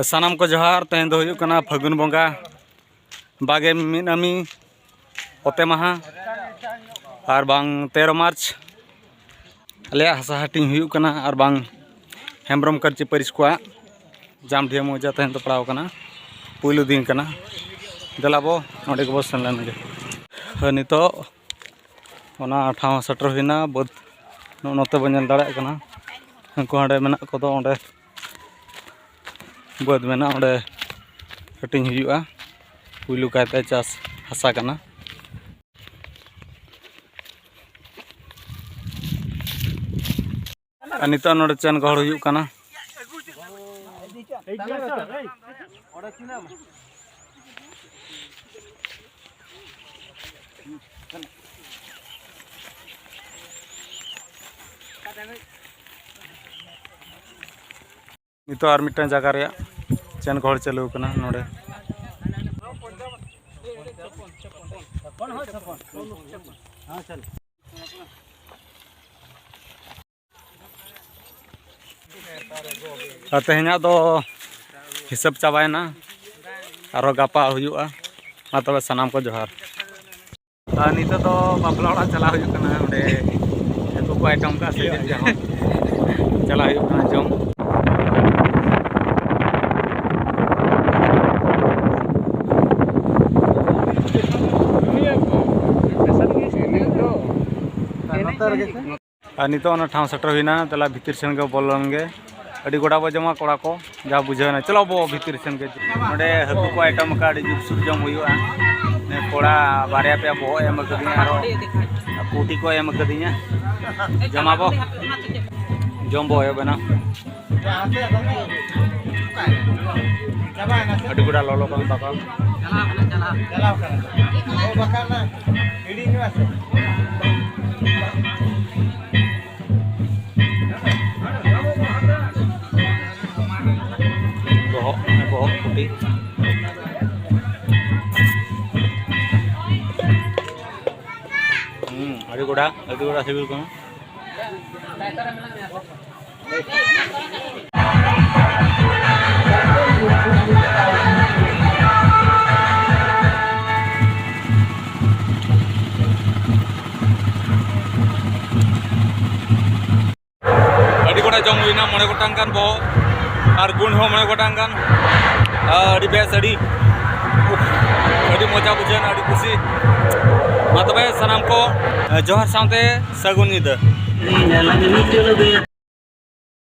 सानाम को जोहार तेहन दो हुयुक कना फागुन बंगा बागे मिनामी ओते महा और बांग 13 मार्च अले हसा हाटिंग हुयुक कना और बांग हेम्ब्रम करची परिस को जाम ढिया मजा तेहन तो पड़ाव कना पुइलु दिन कना दलाबो नोडे को सन लेनगे नितो ओना ठाव सटर हुइना बद नोते बनेल दाड़ा कना उनको हाडे मेना को दो ओंडे बद मेना ओंडे हाटिंग हुयुआ पुइलु कायते चास हसा कना नितो नोडे चैन गहड़ हुयुक कना नितो आर मिटन जगह रे चैन गहड़ चालू कना नोडे तेहना दो हिसाब चाबायना और गापा हुयुआ मा तबे सनाम को जोहार नितो दो बापला ओड़ा चला हुयुक कना ओंडे एको को आइटम का से जहां चला हुयुक कना जम नितो ठाव सटर हुईना तला भितर सेन के बोलनगे अड़ी गोड़ा बो जमा कोड़ा को जा बुझेना चलो बो भितर सेन के नोडे हकु को आइटम का अड़ी जुबसुर जम हुआ ने कोड़ा बारिया पे बो एम कदिया आरो पुटी को एम कदिया जमा बो जम बो बना अड़ी गोड़ा लोलो को बाबा चला ओ बकाना हिडी नि आसे bohong putih aduh goda sibil kono aduh goda jom huina mone gotang kan bohong और गुण हो मने गोटांग गान अड़ी बेस अड़ी मजा बुझेना अड़ी खुशी मा तबे सनाम को जोहार साउते सगुन निदा